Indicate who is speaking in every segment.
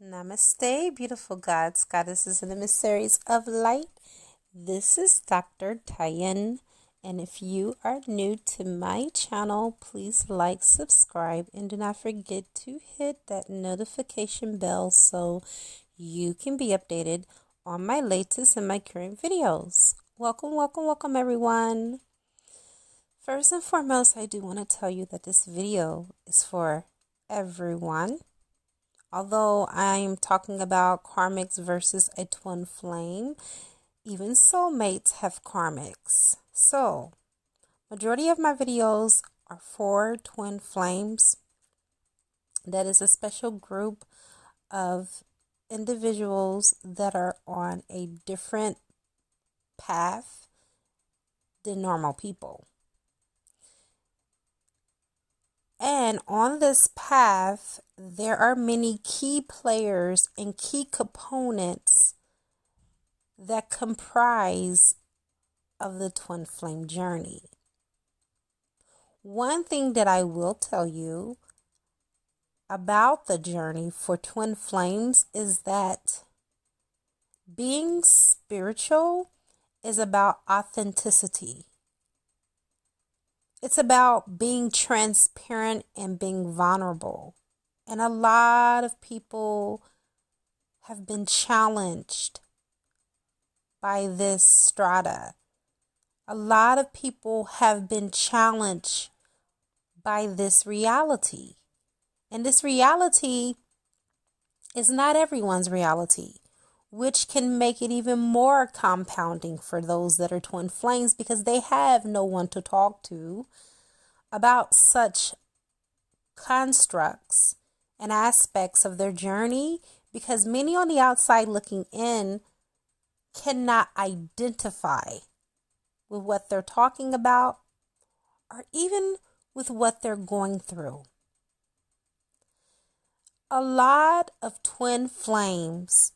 Speaker 1: Namaste, beautiful gods, goddesses, and emissaries of light. This is Dr. Tajen, and if you are new to my channel, please like, subscribe, and do not forget to hit that notification bell so you can be updated on my latest and my current videos. Welcome, everyone. First and foremost, I do want to tell you that this video is for everyone. Although I'm talking about karmics versus a twin flame, even soulmates have karmics. So, majority of my videos are for twin flames. That is a special group of individuals that are on a different path than normal people. And on this path, there are many key players and key components that comprise of the twin flame journey. One thing that I will tell you about the journey for twin flames is that being spiritual is about authenticity. It's about being transparent and being vulnerable. And a lot of people have been challenged by this strata. A lot of people have been challenged by this reality. And this reality is not everyone's reality, which can make it even more compounding for those that are twin flames because they have no one to talk to about such constructs and aspects of their journey, because many on the outside looking in cannot identify with what they're talking about or even with what they're going through. A lot of twin flames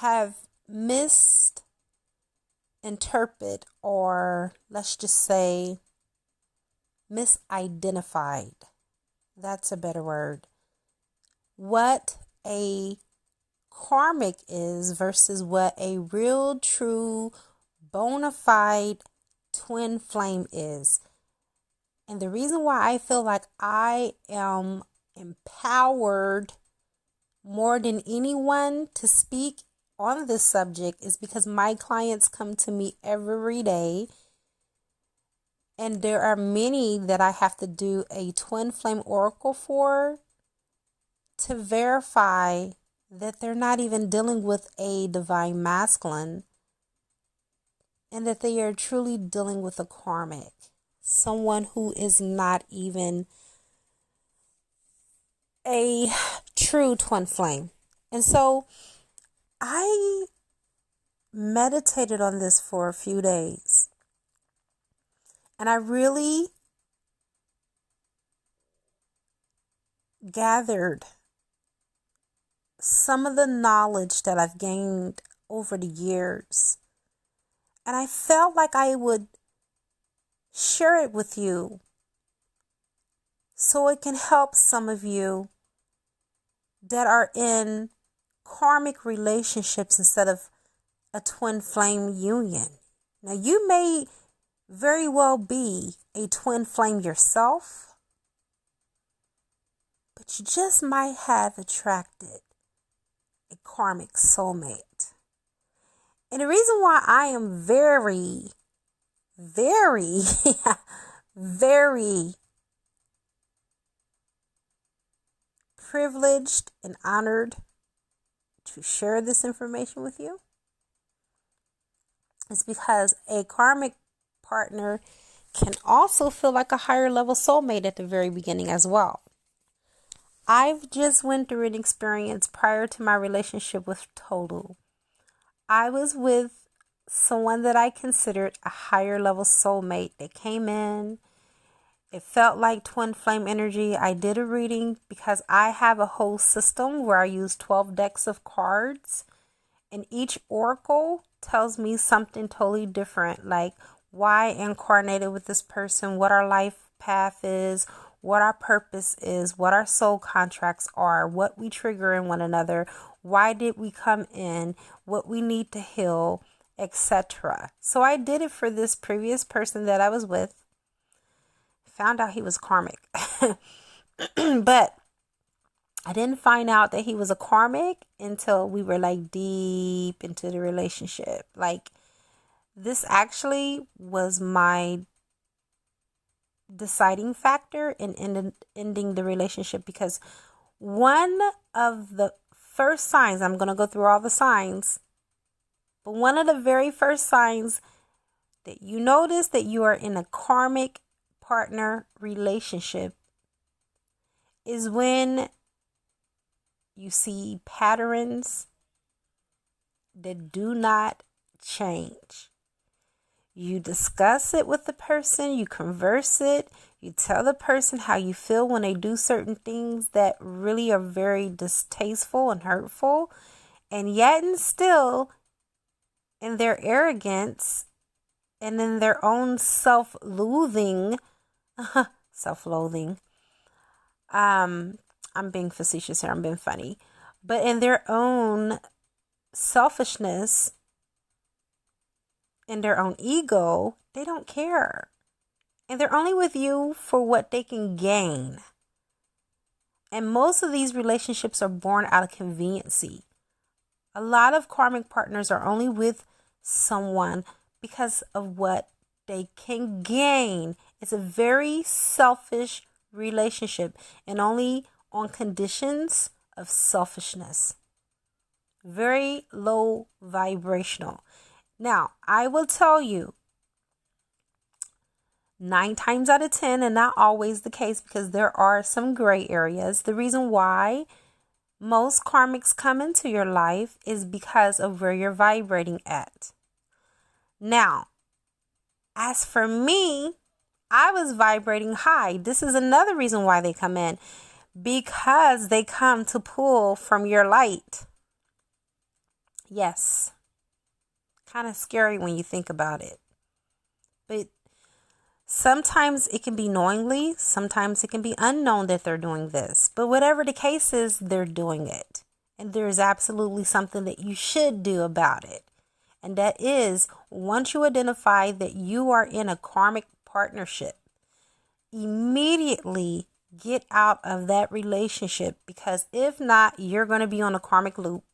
Speaker 1: have misinterpreted, or let's just say misidentified, that's a better word, what a karmic is versus what a real, true, bona fide twin flame is. And the reason why I feel like I am empowered more than anyone to speak on this subject is because my clients come to me every day, and there are many that I have to do a twin flame oracle for to verify that they're not even dealing with a divine masculine and that they are truly dealing with a karmic, someone who is not even a true twin flame. And so I meditated on this for a few days, and I really gathered some of the knowledge that I've gained over the years, and I felt like I would share it with you so it can help some of you that are in karmic relationships instead of a twin flame union. Now, you may very well be a twin flame yourself, but you just might have attracted a karmic soulmate. And the reason why I am very, very, very privileged and honored to share this information with you is because a karmic partner can also feel like a higher level soulmate at the very beginning as well. I've just went through an experience prior to my relationship with Total. I was with someone that I considered a higher level soulmate. They came in. It felt like twin flame energy. I did a reading because I have a whole system where I use 12 decks of cards, and each oracle tells me something totally different, like why I incarnated with this person, what our life path is, what our purpose is, what our soul contracts are, what we trigger in one another, why did we come in, what we need to heal, etc. So I did it for this previous person that I was with. Found out he was karmic. But I didn't find out that he was a karmic until we were like deep into the relationship. Like, this actually was my deciding factor in ending the relationship, because one of the first signs, I'm going to go through all the signs, but one of the very first signs that you notice that you are in a karmic partner relationship is when you see patterns that do not change. You discuss it with the person, you converse it, you tell the person how you feel when they do certain things that really are very distasteful and hurtful, and yet and still, in their arrogance and in their own self-loathing, I'm being facetious here, I'm being funny, but in their own selfishness, in their own ego, they don't care. And they're only with you for what they can gain. And most of these relationships are born out of conveniency. A lot of karmic partners are only with someone because of what they can gain. It's a very selfish relationship, and only on conditions of selfishness. Very low vibrational. Now, I will tell you, 9 times out of 10, and not always the case, because there are some gray areas, the reason why most karmics come into your life is because of where you're vibrating at. Now, as for me, I was vibrating high. This is another reason why they come in, because they come to pull from your light. Yes. Kind of scary when you think about it. But sometimes it can be knowingly, sometimes it can be unknown that they're doing this. But whatever the case is, they're doing it. And there is absolutely something that you should do about it. And that is, once you identify that you are in a karmic partnership, immediately get out of that relationship, because if not, you're going to be on a karmic loop.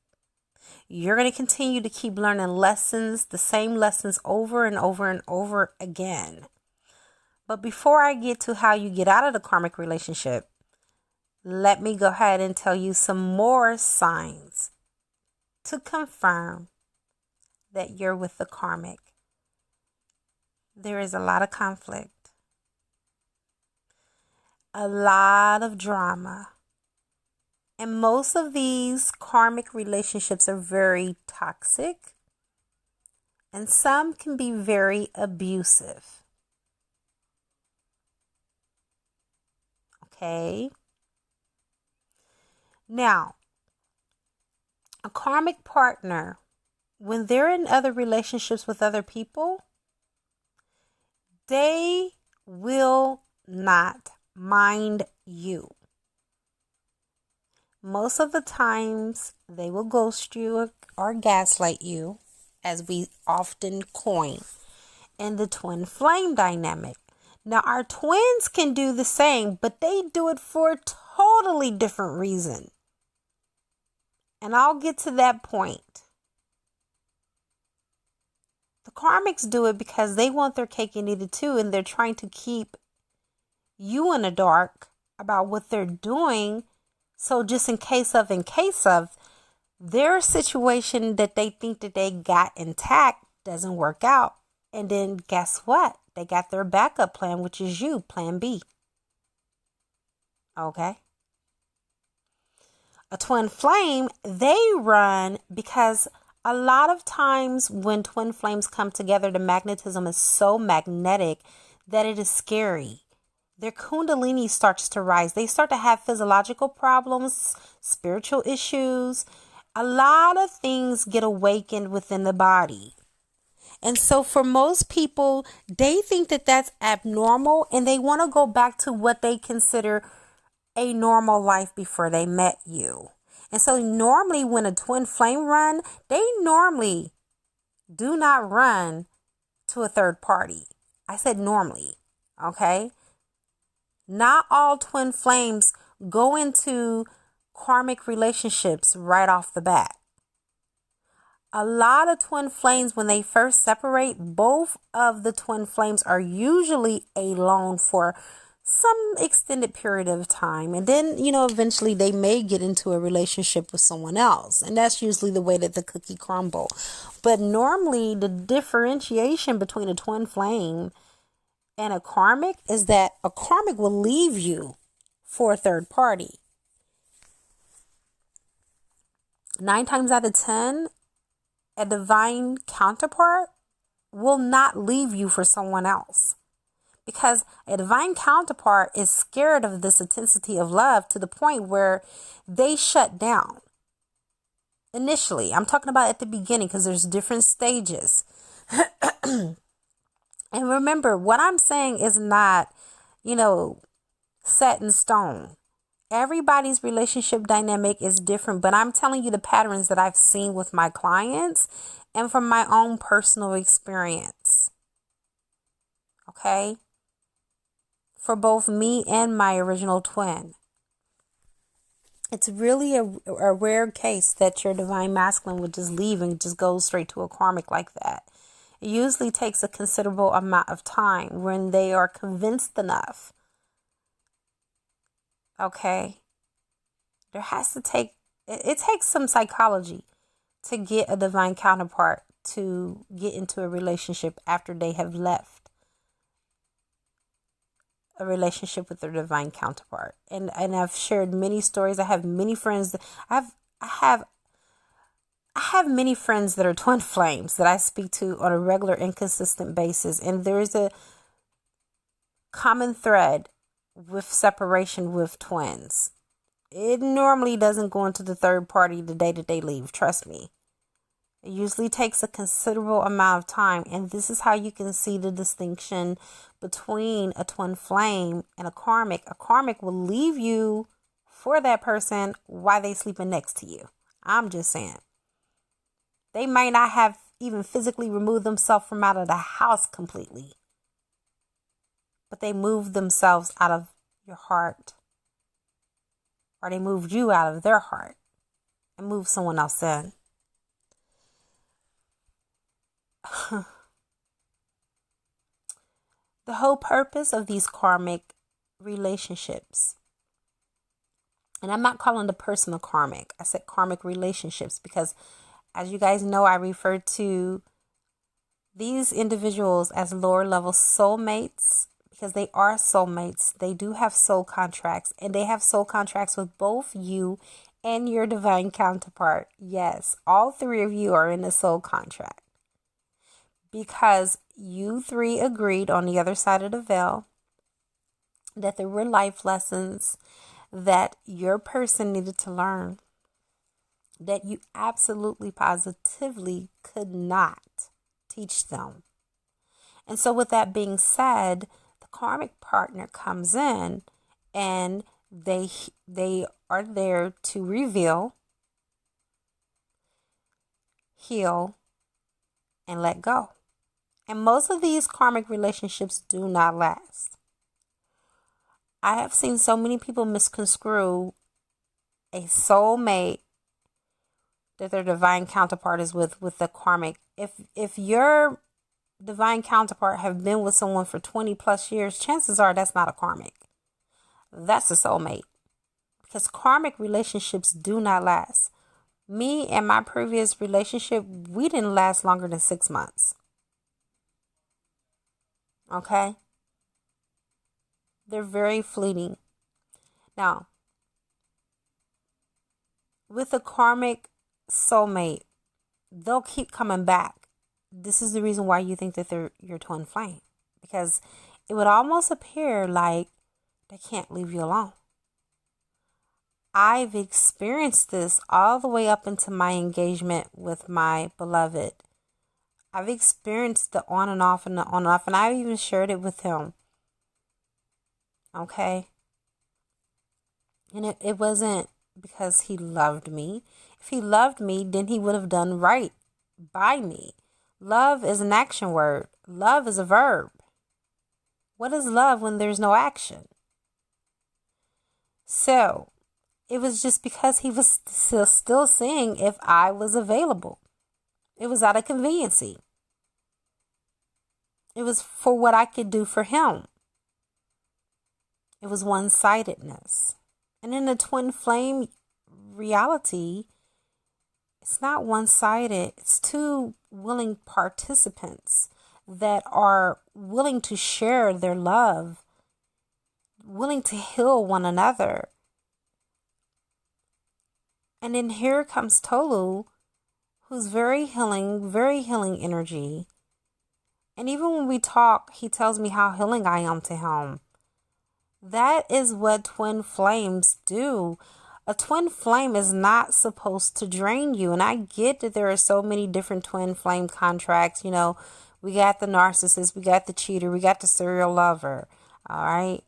Speaker 1: You're going to continue to keep learning lessons, the same lessons over and over and over again. But before I get to how you get out of the karmic relationship, let me go ahead and tell you some more signs to confirm that you're with the karmic. There is a lot of conflict, a lot of drama. And most of these karmic relationships are very toxic, and some can be very abusive. Okay? Now, a karmic partner, when they're in other relationships with other people, they will not mind you. Most of the times, they will ghost you or gaslight you, as we often coin, in the twin flame dynamic. Now, our twins can do the same, but they do it for a totally different reason. And I'll get to that point. The karmics do it because they want their cake and eat it too, and they're trying to keep you in the dark about what they're doing. So just in case of their situation that they think that they got intact doesn't work out. And then guess what? They got their backup plan, which is you, plan B. Okay? A twin flame, they run because a lot of times when twin flames come together, the magnetism is so magnetic that it is scary. Their kundalini starts to rise. They start to have physiological problems, spiritual issues. A lot of things get awakened within the body. And so for most people, they think that that's abnormal and they want to go back to what they consider a normal life before they met you. And so normally when a twin flame run, they normally do not run to a third party. I said normally, okay? Not all twin flames go into karmic relationships right off the bat. A lot of twin flames, when they first separate, both of the twin flames are usually alone for some extended period of time. And then, eventually they may get into a relationship with someone else. And that's usually the way that the cookie crumble. But normally the differentiation between a twin flame and a karmic is that a karmic will leave you for a third party. 9 times out of 10, a divine counterpart will not leave you for someone else, because a divine counterpart is scared of this intensity of love to the point where they shut down. Initially, I'm talking about at the beginning, because there's different stages. And remember, what I'm saying is not, set in stone. Everybody's relationship dynamic is different, but I'm telling you the patterns that I've seen with my clients and from my own personal experience. Okay? For both me and my original twin. It's really a rare case that your divine masculine would just leave and just go straight to a karmic like that. It usually takes a considerable amount of time when they are convinced enough. Okay? It takes some psychology to get a divine counterpart to get into a relationship after they have left a relationship with their divine counterpart. And I've shared many stories. I have many friends. I have many friends that are twin flames that I speak to on a regular and consistent basis. And there's a common thread with separation with twins. It normally doesn't go into the third party the day that they leave. Trust me. It usually takes a considerable amount of time. And this is how you can see the distinction between a twin flame and a karmic. A karmic will leave you for that person while they sleeping next to you. I'm just saying. They might not have even physically removed themselves from out of the house completely, but they moved themselves out of your heart, or they moved you out of their heart and moved someone else in. The whole purpose of these karmic relationships, and I'm not calling the person a karmic, I said karmic relationships, because as you guys know, I refer to these individuals as lower level soulmates, because they are soulmates. They do have soul contracts, and they have soul contracts with both you and your divine counterpart. Yes, all 3 of you are in a soul contract, because you 3 agreed on the other side of the veil that there were life lessons that your person needed to learn, that you absolutely positively could not teach them. And so with that being said, the karmic partner comes in and they are there to reveal, heal, and let go. And most of these karmic relationships do not last. I have seen so many people misconstrue a soulmate that their divine counterpart is with the karmic. If your divine counterpart have been with someone for 20 plus years, chances are that's not a karmic. That's a soulmate. Because karmic relationships do not last. Me and my previous relationship, we didn't last longer than 6 months. Okay? They're very fleeting. Now, with a karmic soulmate, they'll keep coming back. This is the reason why you think that they're your twin flame, because it would almost appear like they can't leave you alone. I've experienced this all the way up into my engagement with my beloved. I've experienced the on and off and the on and off, and I've even shared it with him. Okay? And it wasn't because he loved me. If he loved me, then he would have done right by me. Love is an action word. Love is a verb. What is love when there's no action? So, it was just because he was still seeing if I was available. It was out of conveniency. It was for what I could do for him. It was one-sidedness. And in the twin flame reality, it's not one-sided. It's two willing participants that are willing to share their love, willing to heal one another. And then here comes Tolu, who's very healing energy. And even when we talk, he tells me how healing I am to him. That is what twin flames do. A twin flame is not supposed to drain you. And I get that there are so many different twin flame contracts. You know, we got the narcissist, we got the cheater, we got the serial lover. All right.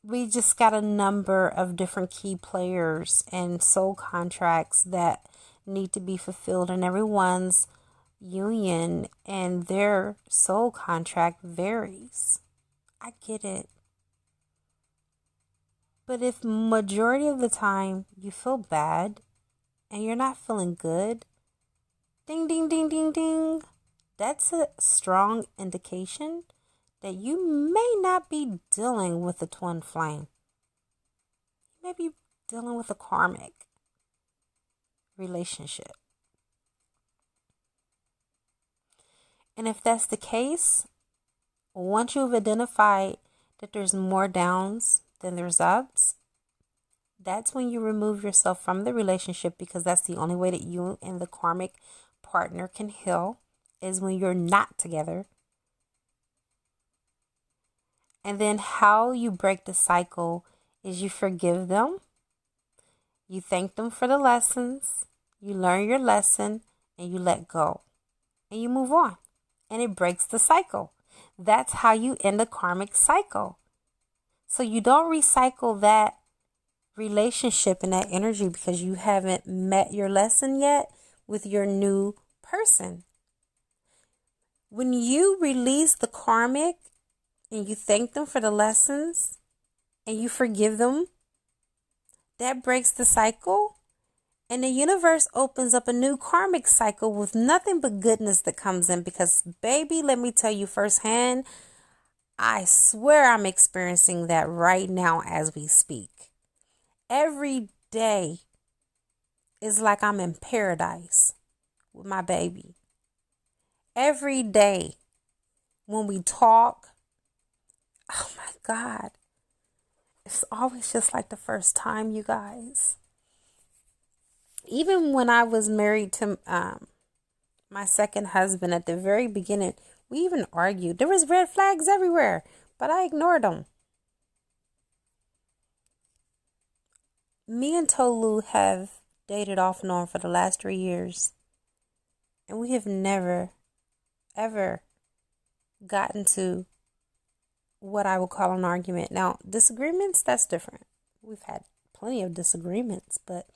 Speaker 1: We just got a number of different key players and soul contracts that need to be fulfilled, and everyone's union and their soul contract varies. I get it. But if majority of the time you feel bad and you're not feeling good, ding, ding, ding, ding, ding, that's a strong indication that you may not be dealing with a twin flame. You may be dealing with a karmic relationship. And if that's the case, once you've identified that there's more downs than there's ups, that's when you remove yourself from the relationship, because that's the only way that you and the karmic partner can heal, is when you're not together. And then how you break the cycle is you forgive them, you thank them for the lessons, you learn your lesson, and you let go. And you move on. And it breaks the cycle. That's how you end a karmic cycle. So you don't recycle that relationship and that energy because you haven't met your lesson yet with your new person. When you release the karmic and you thank them for the lessons and you forgive them, that breaks the cycle. And the universe opens up a new karmic cycle with nothing but goodness that comes in. Because, baby, let me tell you firsthand, I swear I'm experiencing that right now as we speak. Every day is like I'm in paradise with my baby. Every day when we talk, oh my God, it's always just like the first time, you guys. Even when I was married to my second husband at the very beginning, we even argued. There was red flags everywhere, but I ignored them. Me and Tolu have dated off and on for the last 3 years. And we have never, ever gotten to what I would call an argument. Now, disagreements, that's different. We've had plenty of disagreements, but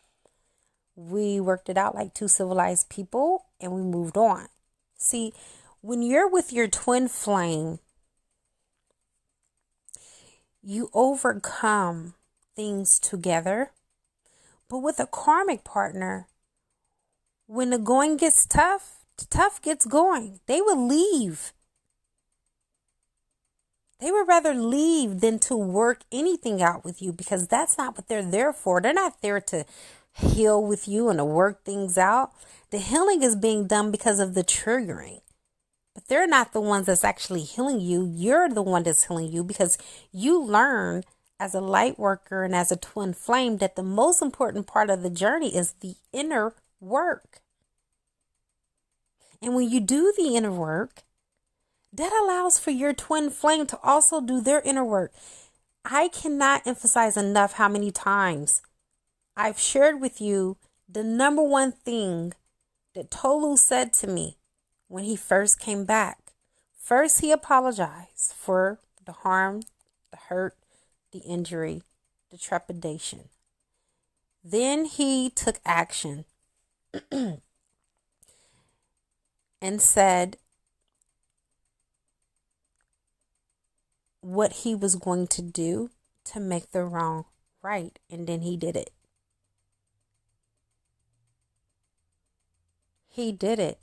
Speaker 1: we worked it out like two civilized people and we moved on. See, when you're with your twin flame, you overcome things together. But with a karmic partner, when the going gets tough, the tough gets going. They will leave. They would rather leave than to work anything out with you, because that's not what they're there for. They're not there to heal with you and to work things out. The healing is being done because of the triggering. But they're not the ones that's actually healing you. You're the one that's healing you, because you learn as a light worker and as a twin flame that the most important part of the journey is the inner work. And when you do the inner work, that allows for your twin flame to also do their inner work. I cannot emphasize enough how many times I've shared with you the number one thing that Tolu said to me when he first came back, first he apologized for the harm, the hurt, the injury, the trepidation. Then he took action and said what he was going to do to make the wrong right. And then he did it. He did it.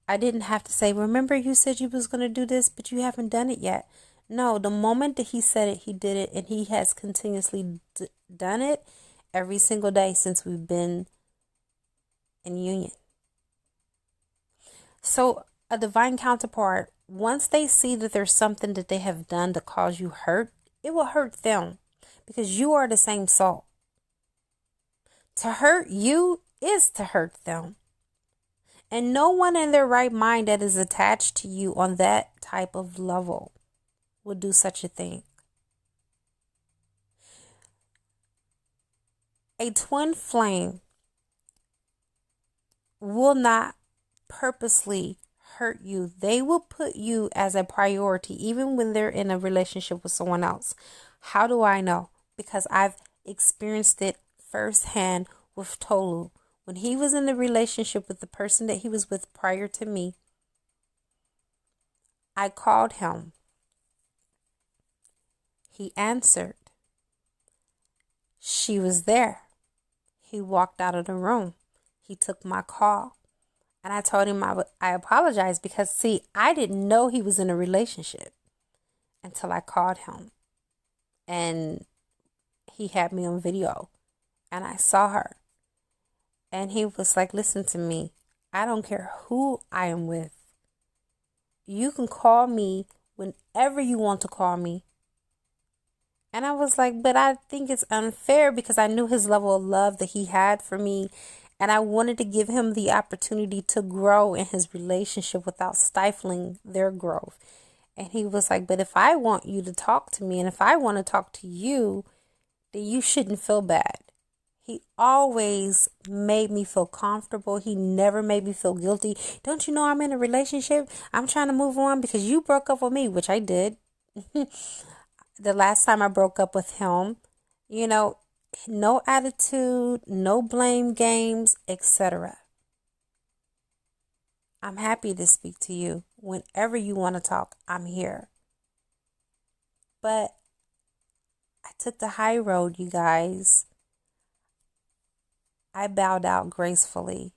Speaker 1: I didn't have to say, remember you said you was going to do this, but you haven't done it yet. No, the moment that he said it, he did it. And he has continuously done it every single day since we've been in union. So a divine counterpart, once they see that there's something that they have done to cause you hurt, it will hurt them because you are the same soul. To hurt you is to hurt them. And no one in their right mind that is attached to you on that type of level would do such a thing. A twin flame will not purposely hurt you. They will put you as a priority even when they're in a relationship with someone else. How do I know? Because I've experienced it firsthand with Tolu. When he was in a relationship with the person that he was with prior to me, I called him. He answered. She was there. He walked out of the room. He took my call. And I told him I apologized because, see, I didn't know he was in a relationship until I called him. And he had me on video. And I saw her. And he was like, listen to me. I don't care who I am with. You can call me whenever you want to call me. And I was like, but I think it's unfair because I knew his level of love that he had for me. And I wanted to give him the opportunity to grow in his relationship without stifling their growth. And he was like, but if I want you to talk to me and if I want to talk to you, then you shouldn't feel bad. He always made me feel comfortable. He never made me feel guilty. Don't you know I'm in a relationship? I'm trying to move on because you broke up with me, which I did. The last time I broke up with him, you know, no attitude, no blame games, etc. I'm happy to speak to you. Whenever you want to talk, I'm here. But I took the high road, you guys. I bowed out gracefully.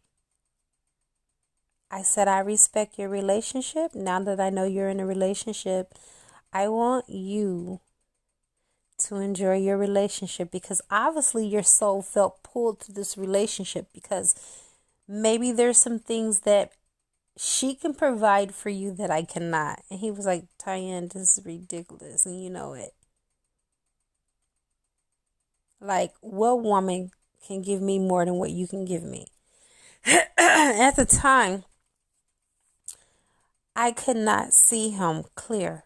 Speaker 1: I said, I respect your relationship. Now that I know you're in a relationship, I want you to enjoy your relationship because obviously your soul felt pulled to this relationship because maybe there's some things that she can provide for you that I cannot. And he was like, Tajen, this is ridiculous. And you know it. Like, what woman can give me more than what you can give me? At the time, I could not see him clear.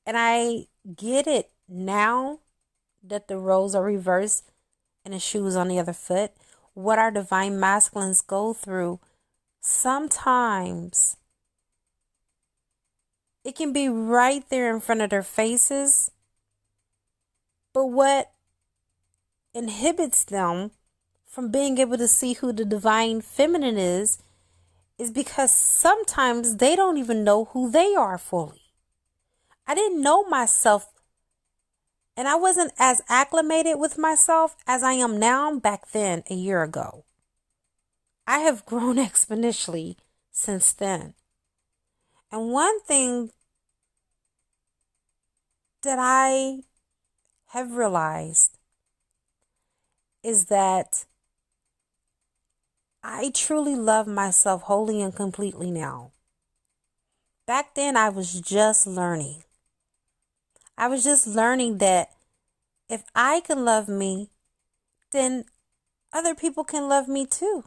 Speaker 1: And I get it now that the roles are reversed and the shoe is on the other foot. What our divine masculines go through, sometimes it can be right there in front of their faces. But what inhibits them from being able to see who the divine feminine is because sometimes they don't even know who they are fully. I didn't know myself, and I wasn't as acclimated with myself as I am now back then a year ago. I have grown exponentially since then. And one thing that I have realized is that I truly love myself wholly and completely now. Back then, I was just learning. I was just learning that if I can love me, then other people can love me too.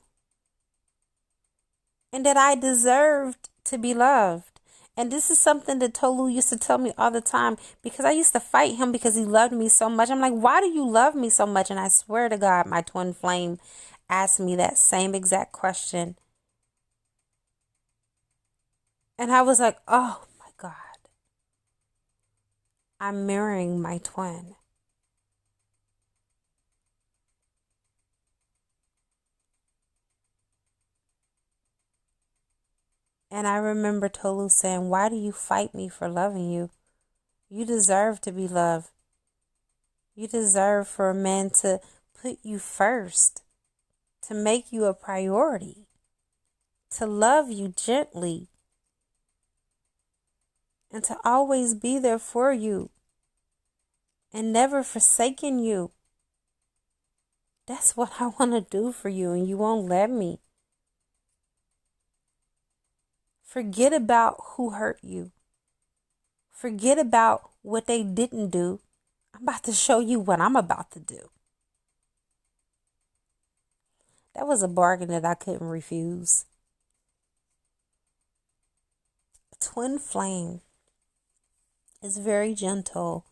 Speaker 1: And that I deserved to be loved. And this is something that Tolu used to tell me all the time, because I used to fight him because he loved me so much. I'm like, why do you love me so much? And I swear to God, my twin flame asked me that same exact question. And I was like, oh my God, I'm mirroring my twin. And I remember Tolu saying, why do you fight me for loving you? You deserve to be loved. You deserve for a man to put you first, to make you a priority, to love you gently, and to always be there for you and never forsaken you. That's what I want to do for you, and you won't let me. Forget about who hurt you. Forget about what they didn't do. I'm about to show you what I'm about to do. That was a bargain that I couldn't refuse. A twin flame is very gentle,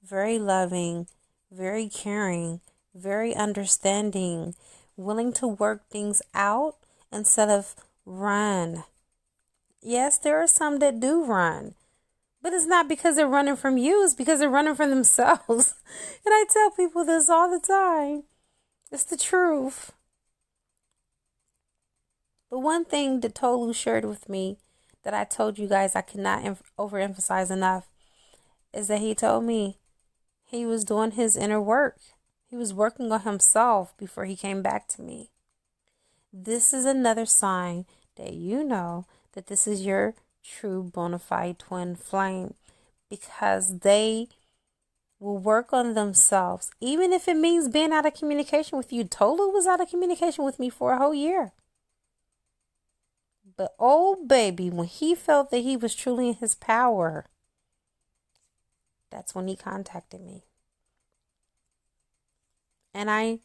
Speaker 1: very loving, very caring, very understanding, willing to work things out instead of run. Yes, there are some that do run, but it's not because they're running from you, it's because they're running from themselves. And I tell people this all the time. It's the truth. But one thing that Tolu shared with me that I told you guys I cannot overemphasize enough is that he told me he was doing his inner work. He was working on himself before he came back to me. This is another sign that you know that this is your true bona fide twin flame, because they will work on themselves, even if it means being out of communication with you. Tolu was out of communication with me for a whole year. But oh baby, when he felt that he was truly in his power, that's when he contacted me. And I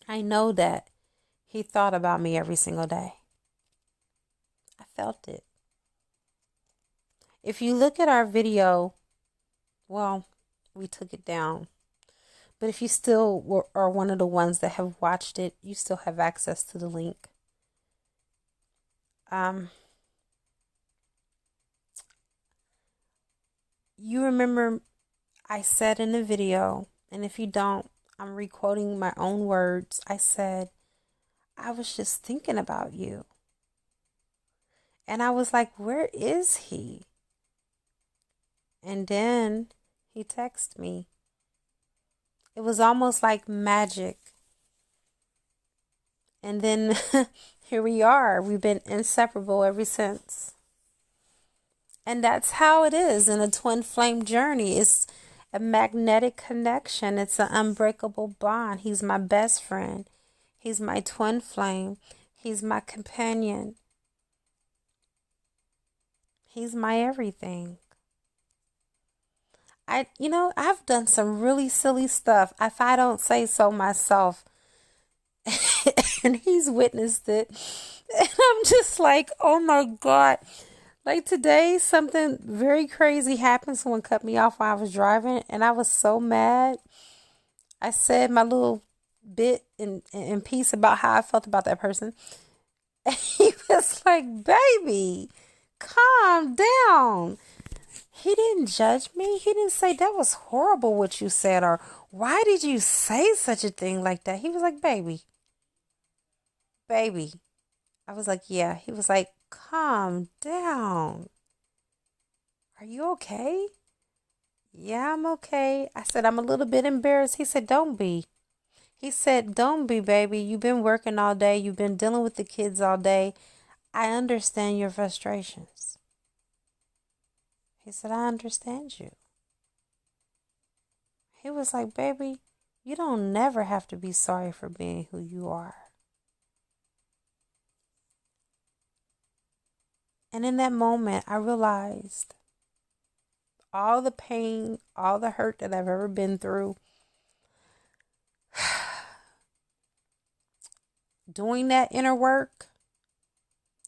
Speaker 1: know that he thought about me every single day. I felt it. If you look at our video, well, we took it down. But if you still are one of the ones that have watched it, you still have access to the link. You remember I said in the video, and if you don't, I'm requoting my own words. I said, I was just thinking about you. And I was like, where is he? And then he texted me. It was almost like magic. And then here we are. We've been inseparable ever since. And that's how it is in a twin flame journey. It's a magnetic connection. It's an unbreakable bond. He's my best friend. He's my twin flame. He's my companion. He's my everything. I've done some really silly stuff, if I don't say so myself. And he's witnessed it. And I'm just like, oh my God. Like today, something very crazy happened. Someone cut me off while I was driving, and I was so mad. I said my little bit in piece about how I felt about that person. And he was like, baby, calm down. He didn't judge me. He didn't say that was horrible what you said, or why did you say such a thing like that? He was like, baby. I was like, yeah. He was like, calm down. Are you okay? Yeah, I'm okay. I said, I'm a little bit embarrassed. He said, don't be. He said, don't be, baby. You've been working all day. You've been dealing with the kids all day. I understand your frustrations. He said, I understand you. He was like, baby, you don't never have to be sorry for being who you are. And in that moment, I realized all the pain, all the hurt that I've ever been through, doing that inner work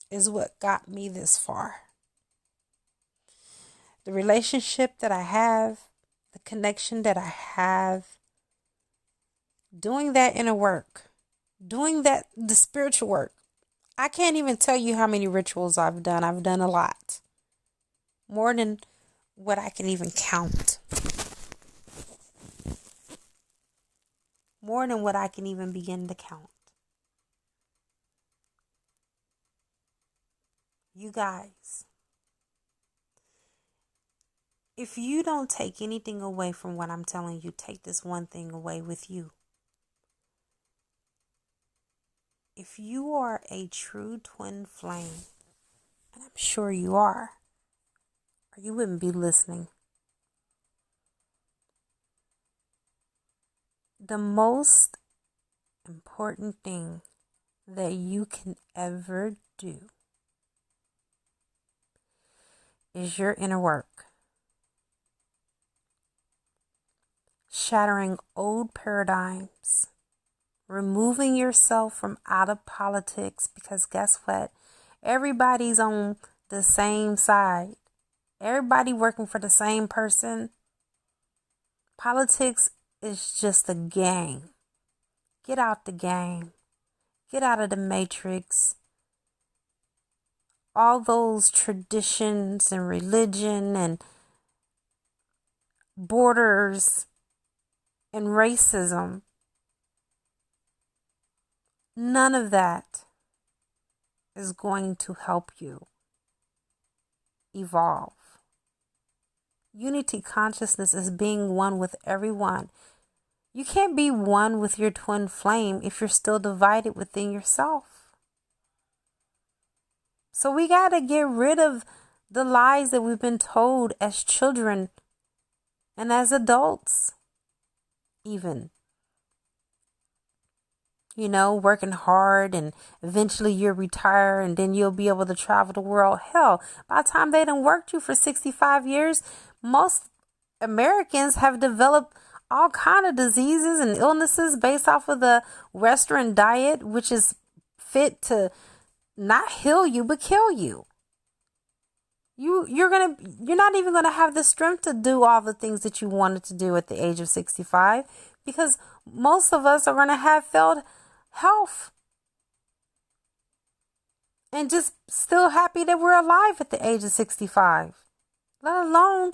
Speaker 1: is what got me this far. the relationship that I have, the connection that I have, doing that inner work, doing the spiritual work. I can't even tell you how many rituals I've done. I've done a lot. More than what I can even count. More than what I can even begin to count. You guys, if you don't take anything away from what I'm telling you, take this one thing away with you. If you are a true twin flame, and I'm sure you are, or you wouldn't be listening. The most important thing that you can ever do is your inner work. Shattering old paradigms. Removing yourself from out of politics, because guess what? Everybody's on the same side. Everybody working for the same person. Politics is just a game. Get out the game. Get out of the matrix. All those traditions and religion and borders and racism. None of that is going to help you evolve. Unity consciousness is being one with everyone. You can't be one with your twin flame if you're still divided within yourself. So we got to get rid of the lies that we've been told as children and as adults even. You know, working hard and eventually you'll retire and then you'll be able to travel the world. Hell, by the time they done worked you for 65 years, most Americans have developed all kind of diseases and illnesses based off of the Western diet, which is fit to not heal you, but kill you. You're not even gonna have the strength to do all the things that you wanted to do at the age of 65, because most of us are gonna have failed health and just still happy that we're alive at the age of 65, let alone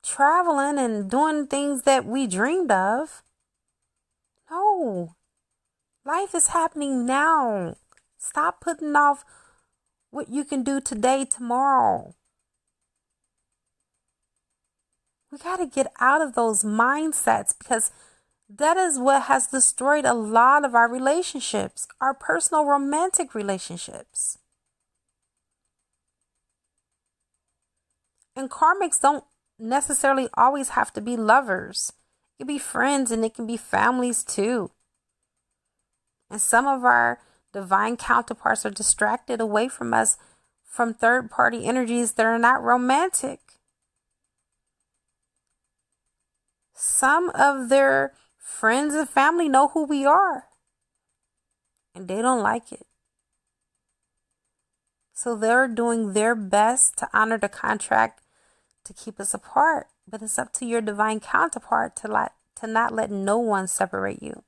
Speaker 1: traveling and doing things that we dreamed of. No, life is happening now. Stop putting off what you can do today, tomorrow. We got to get out of those mindsets, because that is what has destroyed a lot of our relationships, our personal romantic relationships. And karmics don't necessarily always have to be lovers. It can be friends and it can be families too. And some of our divine counterparts are distracted away from us from third-party energies that are not romantic. Some of their friends and family know who we are, and they don't like it. So they're doing their best to honor the contract to keep us apart. But it's up to your divine counterpart to not let no one separate you.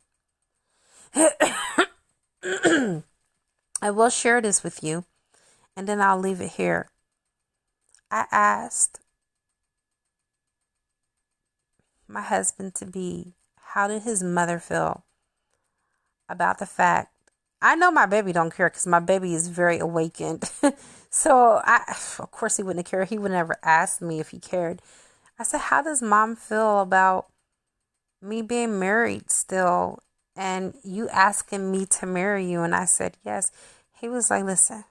Speaker 1: I will share this with you, and then I'll leave it here. I asked my husband to be, how did his mother feel about the fact, I know my baby don't care because my baby is very awakened. So of course he wouldn't care. He would never ask me if he cared. I said, how does mom feel about me being married still and you asking me to marry you? And I said, yes. He was like, listen,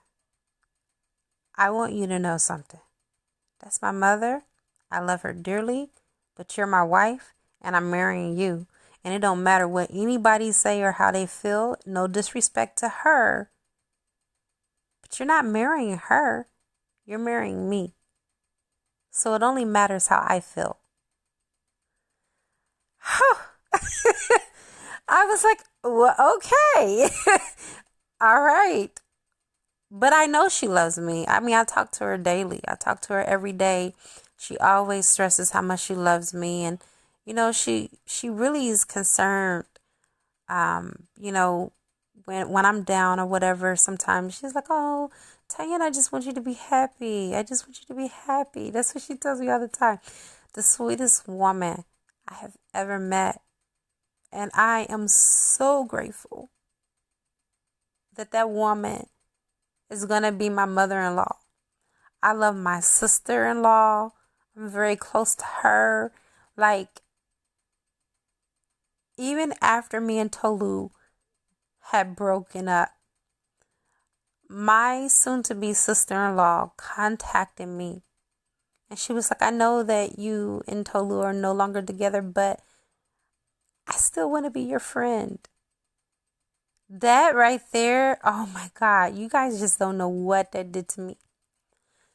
Speaker 1: I want you to know something. That's my mother. I love her dearly, but you're my wife and I'm marrying you. And it don't matter what anybody say or how they feel. No disrespect to her. But you're not marrying her. You're marrying me. So it only matters how I feel. I was like, well, okay. All right. But I know she loves me. I mean, I talk to her daily. I talk to her every day. She always stresses how much she loves me, and you know, she really is concerned. You know, when I'm down or whatever, sometimes she's like, "Oh, Tajen, I just want you to be happy. I just want you to be happy." That's what she tells me all the time. The sweetest woman I have ever met. And I am so grateful that that woman is going to be my mother-in-law. I love my sister-in-law. I'm very close to her. Like, even after me and Tolu had broken up, my soon-to-be sister-in-law contacted me. And she was like, "I know that you and Tolu are no longer together, but I still want to be your friend." That right there, oh my God, you guys just don't know what that did to me.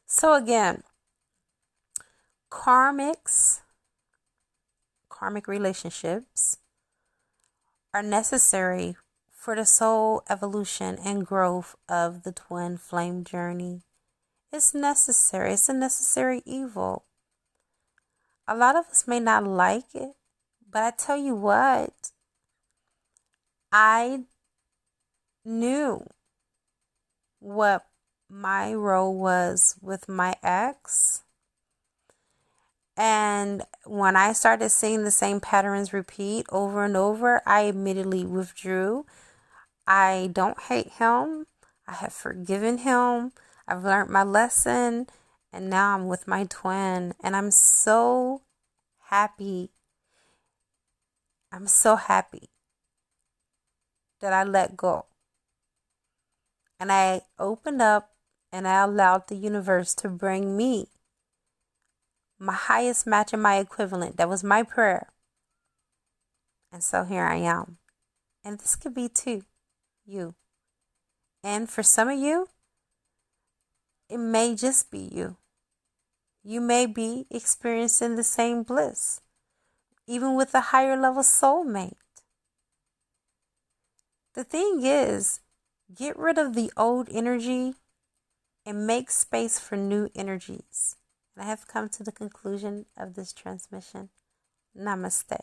Speaker 1: So again, karmic relationships are necessary for the soul evolution and growth of the twin flame journey. It's necessary. It's a necessary evil. A lot of us may not like it, but I tell you what, I knew what my role was with my ex. And when I started seeing the same patterns repeat over and over, I immediately withdrew. I don't hate him. I have forgiven him. I've learned my lesson. And now I'm with my twin. And I'm so happy. I'm so happy that I let go. And I opened up and I allowed the universe to bring me my highest match and my equivalent. That was my prayer. And so here I am. And this could be too, you. And for some of you, it may just be you. You may be experiencing the same bliss, even with a higher level soulmate. The thing is, get rid of the old energy and make space for new energies. And I have come to the conclusion of this transmission. Namaste.